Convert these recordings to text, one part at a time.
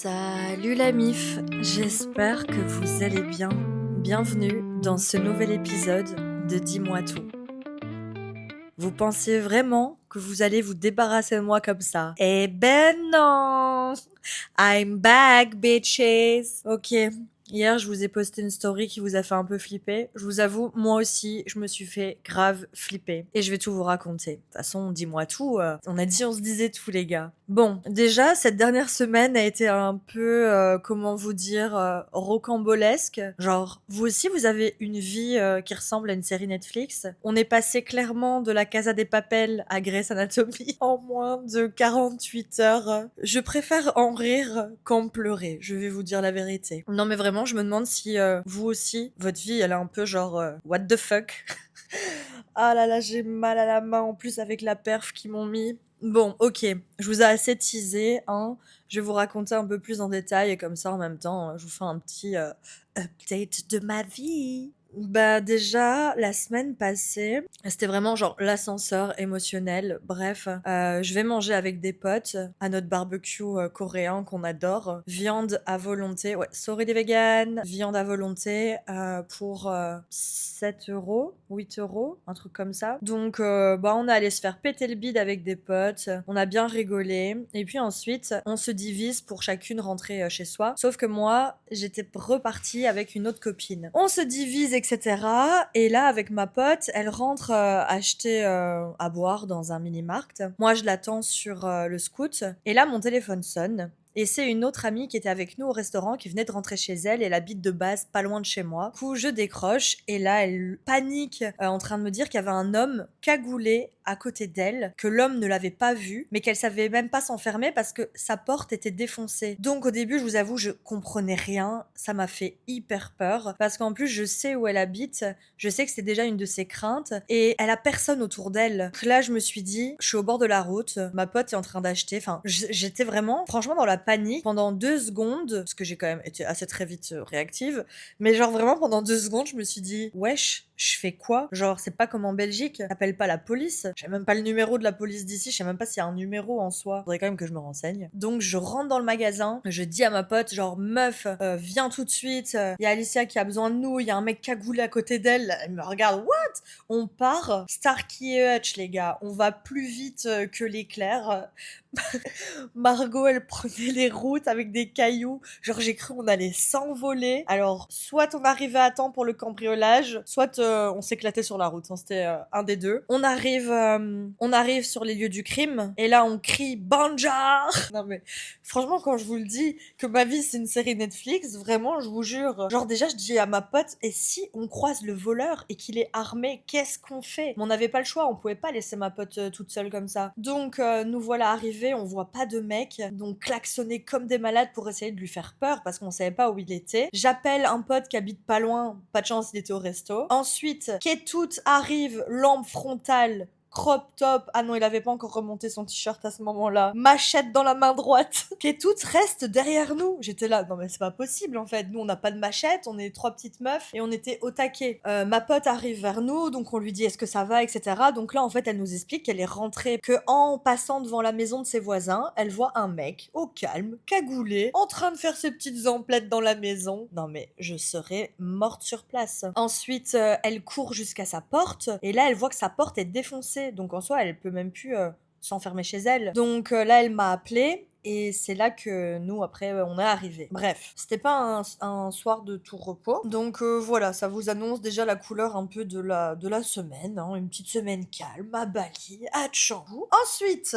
Salut la MIF, j'espère que vous allez bien. Bienvenue dans ce nouvel épisode de Dis-moi tout. Vous pensiez vraiment que vous allez vous débarrasser de moi comme ça? Eh ben non! I'm back, bitches! Ok, hier je vous ai posté une story qui vous a fait un peu flipper. Je vous avoue, moi aussi, je me suis fait grave flipper. Et je vais tout vous raconter. De toute façon, dis-moi tout. On a dit on se disait tout, les gars. Bon, déjà, cette dernière semaine a été un peu, comment vous dire, rocambolesque. Genre, vous aussi, vous avez une vie qui ressemble à une série Netflix. On est passé clairement de la Casa des Papel à Grey's Anatomy en moins de 48 heures. Je préfère en rire qu'en pleurer, je vais vous dire la vérité. Non mais vraiment, je me demande si vous aussi, votre vie, elle est un peu genre what the fuck. Ah là là, j'ai mal à la main en plus avec la perf qu'ils m'ont mis. Bon, ok, je vous ai assez teasé, hein. Je vais vous raconter un peu plus en détail et comme ça en même temps, je vous fais un petit update de ma vie. Bah déjà, la semaine passée, c'était vraiment genre l'ascenseur émotionnel. Bref, je vais manger avec des potes à notre barbecue coréen qu'on adore. Viande à volonté, ouais, sorry les véganes. Viande à volonté pour 7 euros, 8 euros, un truc comme ça. Donc, bah, on est allé se faire péter le bide avec des potes. On a bien rigolé. Et puis ensuite, on se divise pour chacune rentrer chez soi. Sauf que moi, j'étais repartie avec une autre copine. On se divise, etc. Et là, avec ma pote, elle rentre acheter à boire dans un mini-mart. Moi, je l'attends sur le scoot. Et là, mon téléphone sonne. Et c'est une autre amie qui était avec nous au restaurant qui venait de rentrer chez elle. Elle habite de base pas loin de chez moi. Du coup, je décroche et là, elle panique en train de me dire qu'il y avait un homme cagoulé à côté d'elle, que l'homme ne l'avait pas vu, mais qu'elle savait même pas s'enfermer parce que sa porte était défoncée. Donc au début, je vous avoue, je comprenais rien. Ça m'a fait hyper peur parce qu'en plus, je sais où elle habite. Je sais que c'est déjà une de ses craintes et elle a personne autour d'elle. Donc là, je me suis dit, je suis au bord de la route. Ma pote est en train d'acheter. Enfin, j'étais vraiment, franchement, dans la panique pendant 2 secondes parce que j'ai quand même été assez très vite réactive. Mais genre vraiment pendant 2 secondes, je me suis dit, wesh, je fais quoi? Genre, c'est pas comme en Belgique, t'appelles pas la police. J'ai même pas le numéro de la police d'ici, je sais même pas s'il y a un numéro en soi. Faudrait quand même que je me renseigne. Donc, je rentre dans le magasin, je dis à ma pote, genre, meuf, viens tout de suite, y a Alicia qui a besoin de nous, y a un mec cagoulé à côté d'elle. Elle me regarde, what? On part, Starkey et Hutch, les gars. On va plus vite que l'éclair. Margot, elle prenait les routes avec des cailloux. Genre, j'ai cru qu'on allait s'envoler. Alors, soit on arrivait à temps pour le cambriolage, soit on s'éclatait sur la route. Hein. C'était un des deux. On arrive sur les lieux du crime. Et là, on crie Banjar. Non mais, franchement, quand je vous le dis que ma vie c'est une série Netflix, vraiment, je vous jure. Genre déjà, je dis à ma pote, et si on croise le voleur et qu'il est armé, qu'est-ce qu'on fait? Mais on n'avait pas le choix. On pouvait pas laisser ma pote toute seule comme ça. Donc, nous voilà arrivés. On voit pas de mec. Donc, klaxonner comme des malades pour essayer de lui faire peur parce qu'on savait pas où il était. J'appelle un pote qui habite pas loin. Pas de chance, il était au resto. Ensuite, Ketout arrive, lampe frontale, crop top. Ah non, il avait pas encore remonté son t-shirt à ce moment-là. Machette dans la main droite. Ketout reste derrière nous. J'étais là, non mais c'est pas possible en fait. Nous on n'a pas de machette, on est 3 petites meufs et on était au taquet. Ma pote arrive vers nous, donc on lui dit est-ce que ça va, etc. Donc là en fait elle nous explique qu'elle est rentrée, que en passant devant la maison de ses voisins, elle voit un mec au calme, cagoulé, en train de faire ses petites emplettes dans la maison. Non mais je serais morte sur place. Ensuite elle court jusqu'à sa porte et là elle voit que sa porte est défoncée. Donc en soi, elle peut même plus s'enfermer chez elle. Donc là, elle m'a appelée. Et c'est là que nous, après, on est arrivés. Bref, c'était pas un soir de tout repos. Donc voilà, ça vous annonce déjà la couleur un peu de la semaine. Hein, une petite semaine calme, à Bali, à Canggu. Ensuite,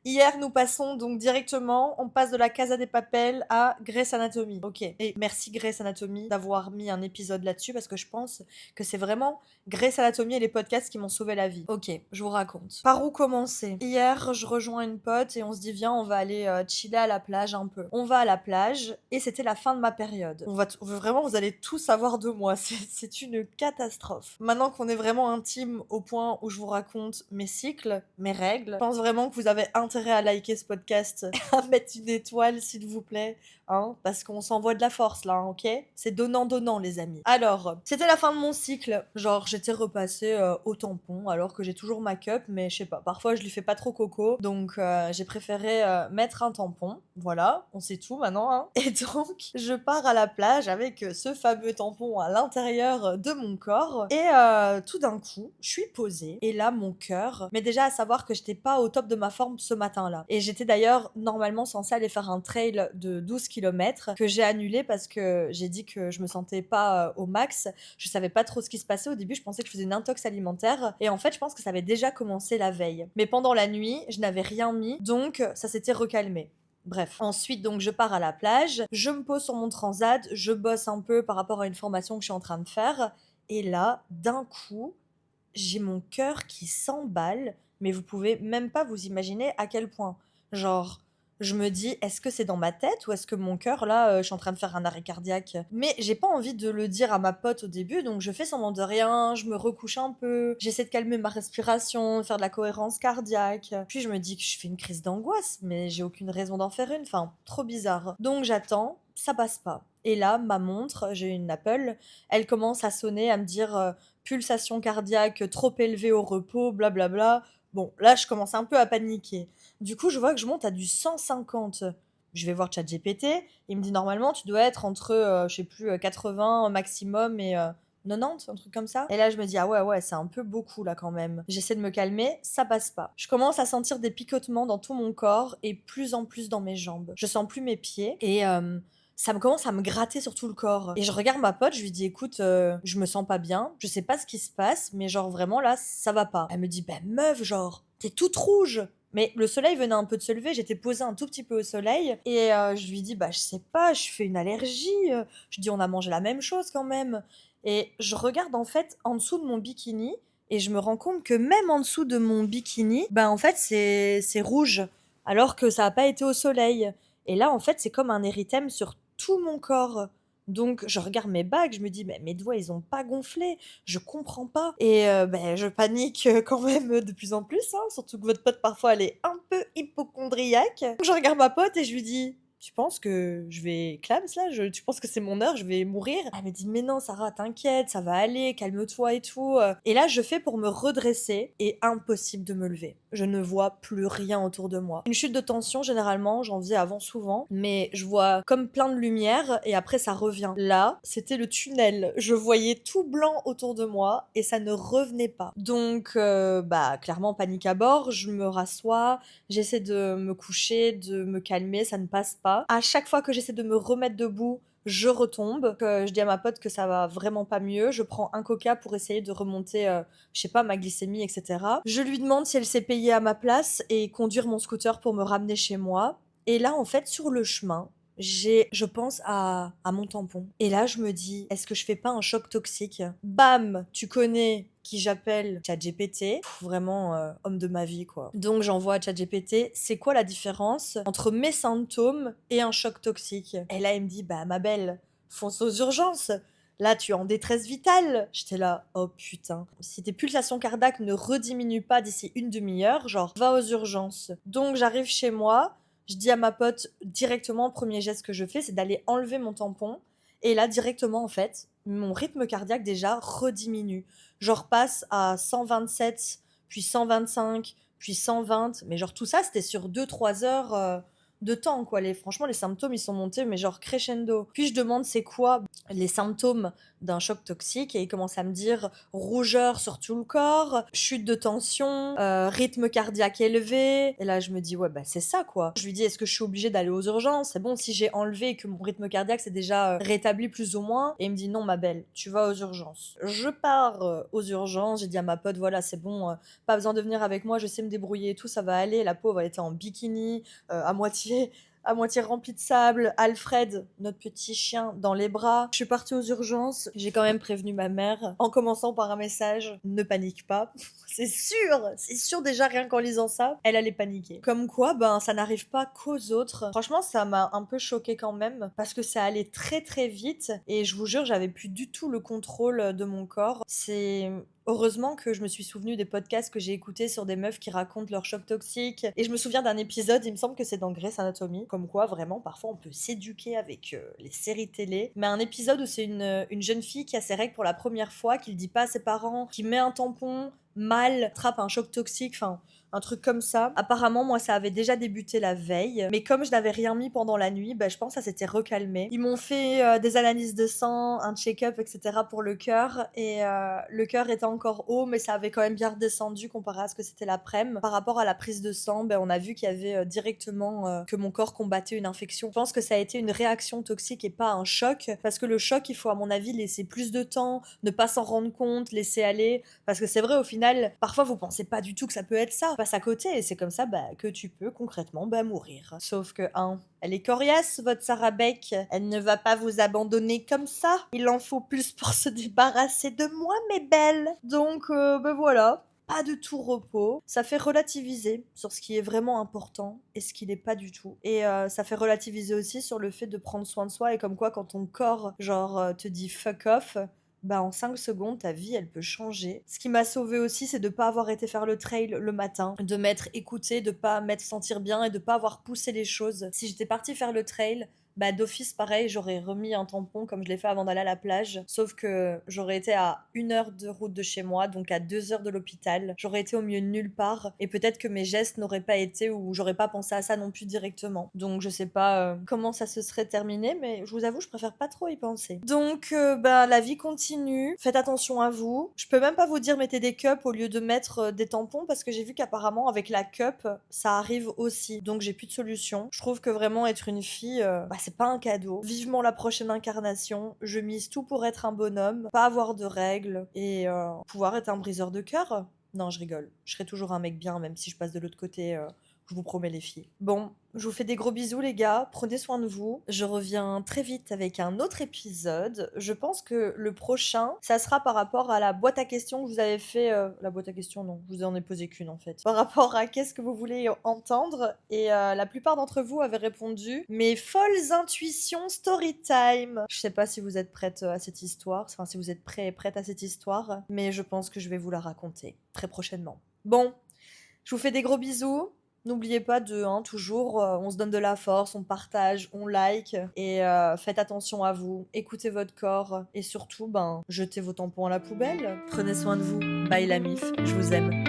hier, nous passons donc directement, on passe de la Casa des Papel à Grey's Anatomy. Ok. Et merci Grey's Anatomy d'avoir mis un épisode là-dessus parce que je pense que c'est vraiment Grey's Anatomy et les podcasts qui m'ont sauvé la vie. Ok, je vous raconte. Par où commencer? Hier, je rejoins une pote et on se dit viens, on va aller chiller à la plage un peu. On va à la plage et c'était la fin de ma période. Vraiment, vous allez tout savoir de moi. C'est une catastrophe. Maintenant qu'on est vraiment intime au point où je vous raconte mes cycles, mes règles, je pense vraiment que vous avez intégré intérêt à liker ce podcast, à mettre une étoile s'il vous plaît, hein, parce qu'on s'envoie de la force là, hein, ok? C'est donnant-donnant les amis. Alors, c'était la fin de mon cycle, genre j'étais repassée au tampon alors que j'ai toujours ma cup, mais je sais pas, parfois je lui fais pas trop coco, donc j'ai préféré mettre un tampon, voilà, on sait tout maintenant, hein. Et donc, je pars à la plage avec ce fameux tampon à l'intérieur de mon corps, et tout d'un coup, je suis posée, et là mon cœur, mais déjà à savoir que j'étais pas au top de ma forme ce matin-là, et j'étais d'ailleurs normalement censée aller faire un trail de 12 kilomètres que j'ai annulé parce que j'ai dit que je me sentais pas au max, je savais pas trop ce qui se passait au début, je pensais que je faisais une intox alimentaire, et en fait je pense que ça avait déjà commencé la veille. Mais pendant la nuit, je n'avais rien mis, donc ça s'était recalmé. Bref, ensuite donc je pars à la plage, je me pose sur mon transat, je bosse un peu par rapport à une formation que je suis en train de faire, et là, d'un coup, j'ai mon cœur qui s'emballe, mais vous pouvez même pas vous imaginer à quel point. Genre, je me dis, est-ce que c'est dans ma tête ou est-ce que mon cœur, là, je suis en train de faire un arrêt cardiaque? Mais j'ai pas envie de le dire à ma pote au début, donc je fais semblant de rien, je me recouche un peu, j'essaie de calmer ma respiration, de faire de la cohérence cardiaque. Puis je me dis que je fais une crise d'angoisse, mais j'ai aucune raison d'en faire une, enfin, trop bizarre. Donc j'attends, ça passe pas. Et là, ma montre, j'ai une Apple, elle commence à sonner, à me dire pulsation cardiaque trop élevée au repos, blablabla. Bon, là, je commence un peu à paniquer. Du coup, je vois que je monte à du 150. Je vais voir ChatGPT. Il me dit normalement, tu dois être entre, je sais plus, 80 maximum et 90, un truc comme ça. Et là, je me dis, ah ouais, ouais, c'est un peu beaucoup là quand même. J'essaie de me calmer, ça passe pas. Je commence à sentir des picotements dans tout mon corps et plus en plus dans mes jambes. Je sens plus mes pieds et ça me commence à me gratter sur tout le corps. Et je regarde ma pote, je lui dis écoute, je me sens pas bien, je sais pas ce qui se passe, mais genre vraiment là, ça va pas. Elle me dit bah meuf, genre, t'es toute rouge. Mais le soleil venait un peu de se lever, j'étais posée un tout petit peu au soleil, et je lui dis bah je sais pas, je fais une allergie. Je dis on a mangé la même chose quand même. Et je regarde en fait en dessous de mon bikini, et je me rends compte que même en dessous de mon bikini, bah en fait c'est rouge, alors que ça a pas été au soleil. Et là, en fait, c'est comme un érythème sur tout mon corps. Donc, je regarde mes bagues, je me dis, mais mes doigts, ils ont pas gonflé, je comprends pas. Et ben, je panique quand même de plus en plus, hein, surtout que votre pote, parfois, elle est un peu hypochondriaque. Donc, je regarde ma pote et je lui dis, tu penses que je vais clams là? Tu penses que c'est mon heure, je vais mourir? Elle me dit, mais non, Sarah, t'inquiète, ça va aller, calme-toi et tout. Et là, je fais pour me redresser et impossible de me lever. Je ne vois plus rien autour de moi. Une chute de tension, généralement, j'en faisais avant souvent, mais je vois comme plein de lumière et après ça revient. Là, c'était le tunnel. Je voyais tout blanc autour de moi et ça ne revenait pas. Donc, bah, clairement, panique à bord, je me rassois, j'essaie de me coucher, de me calmer, ça ne passe pas. À chaque fois que j'essaie de me remettre debout, je retombe, que je dis à ma pote que ça va vraiment pas mieux, je prends un coca pour essayer de remonter, je sais pas, ma glycémie, etc. Je lui demande si elle sait payer à ma place et conduire mon scooter pour me ramener chez moi. Et là, en fait, sur le chemin, je pense à mon tampon. Et là, je me dis, est-ce que je fais pas un choc toxique? Bam, tu connais qui j'appelle ChatGPT. Vraiment, homme de ma vie, quoi. Donc, j'envoie à ChatGPT, c'est quoi la différence entre mes symptômes et un choc toxique? Et là, il me dit, bah, ma belle, fonce aux urgences. Là, tu es en détresse vitale. J'étais là, oh putain. Si tes pulsations cardiaques ne rediminuent pas d'ici une demi-heure, genre, va aux urgences. Donc, j'arrive chez moi, je dis à ma pote directement, le premier geste que je fais, c'est d'aller enlever mon tampon. Et là, directement, en fait, mon rythme cardiaque déjà rediminue. Je repasse à 127, puis 125, puis 120. Mais genre, tout ça, c'était sur 2-3 heures de temps, quoi. Franchement, les symptômes, ils sont montés, mais genre crescendo. Puis je demande c'est quoi les symptômes d'un choc toxique et il commence à me dire rougeur sur tout le corps, chute de tension, rythme cardiaque élevé. Et là, je me dis, ouais, bah c'est ça, quoi. Je lui dis, est-ce que je suis obligée d'aller aux urgences? C'est bon, si j'ai enlevé et que mon rythme cardiaque s'est déjà rétabli plus ou moins. Et il me dit, non, ma belle, tu vas aux urgences. Je pars aux urgences, j'ai dit à ma pote, voilà, c'est bon, pas besoin de venir avec moi, je sais me débrouiller et tout, ça va aller. La pauvre, elle était en bikini, à moitié rempli de sable, Alfred, notre petit chien, dans les bras. Je suis partie aux urgences, j'ai quand même prévenu ma mère, en commençant par un message, ne panique pas. C'est sûr déjà rien qu'en lisant ça, elle allait paniquer. Comme quoi, ben ça n'arrive pas qu'aux autres. Franchement, ça m'a un peu choquée quand même, parce que ça allait très très vite, et je vous jure, j'avais plus du tout le contrôle de mon corps. C'est Heureusement que je me suis souvenue des podcasts que j'ai écoutés sur des meufs qui racontent leur choc toxique. Et je me souviens d'un épisode, il me semble que c'est dans Grey's Anatomy, comme quoi vraiment parfois on peut s'éduquer avec les séries télé. Mais un épisode où c'est une jeune fille qui a ses règles pour la première fois, qui le dit pas à ses parents, qui met un tampon mal, attrape un choc toxique, enfin un truc comme ça. Apparemment, moi, ça avait déjà débuté la veille, mais comme je n'avais rien mis pendant la nuit, je pense que ça s'était recalmé. Ils m'ont fait des analyses de sang, un check-up, etc. pour le cœur, et le cœur était encore haut, mais ça avait quand même bien redescendu comparé à ce que c'était l'après-midi. Par rapport à la prise de sang, on a vu qu'il y avait directement que mon corps combattait une infection. Je pense que ça a été une réaction toxique et pas un choc, parce que le choc, il faut à mon avis laisser plus de temps, ne pas s'en rendre compte, laisser aller, parce que c'est vrai au final, parfois vous pensez pas du tout que ça peut être ça, passe à côté, et c'est comme ça que tu peux concrètement mourir. Sauf que, elle est coriace, votre Sarah Beck, elle ne va pas vous abandonner comme ça. Il en faut plus pour se débarrasser de moi, mes belles. Donc, voilà. Pas de tout repos. Ça fait relativiser sur ce qui est vraiment important et ce qui n'est pas du tout. Et ça fait relativiser aussi sur le fait de prendre soin de soi, et comme quoi quand ton corps, te dit fuck off, en 5 secondes, ta vie, elle peut changer. Ce qui m'a sauvée aussi, c'est de pas avoir été faire le trail le matin, de m'être écoutée, de pas m'être sentir bien et de pas avoir poussé les choses. Si j'étais partie faire le trail, d'office, pareil, j'aurais remis un tampon comme je l'ai fait avant d'aller à la plage. Sauf que j'aurais été à 1 heure de route de chez moi, donc à 2 heures de l'hôpital. J'aurais été au milieu de nulle part. Et peut-être que mes gestes n'auraient pas été, ou j'aurais pas pensé à ça non plus directement. Donc je sais pas comment ça se serait terminé, mais je vous avoue, je préfère pas trop y penser. Donc la vie continue. Faites attention à vous. Je peux même pas vous dire mettez des cups au lieu de mettre des tampons, parce que j'ai vu qu'apparemment avec la cup, ça arrive aussi. Donc j'ai plus de solution. Je trouve que vraiment être une fille, c'est pas un cadeau. Vivement la prochaine incarnation. Je mise tout pour être un bonhomme, pas avoir de règles et pouvoir être un briseur de cœur. Non, je rigole. Je serai toujours un mec bien, même si je passe de l'autre côté. Je vous promets, les filles. Bon, je vous fais des gros bisous, les gars. Prenez soin de vous. Je reviens très vite avec un autre épisode. Je pense que le prochain, ça sera par rapport à la boîte à questions que vous avez fait. La boîte à questions, non. Je vous en ai posé qu'une, en fait. Par rapport à qu'est-ce que vous voulez entendre. Et la plupart d'entre vous avaient répondu mes folles intuitions story time. Je sais pas si vous êtes prête à cette histoire. Enfin, si vous êtes prêts et prête à cette histoire. Mais je pense que je vais vous la raconter très prochainement. Bon, je vous fais des gros bisous. N'oubliez pas de, toujours, on se donne de la force, on partage, on like, et faites attention à vous, écoutez votre corps, et surtout, jetez vos tampons à la poubelle. Prenez soin de vous. Bye la mif, je vous aime.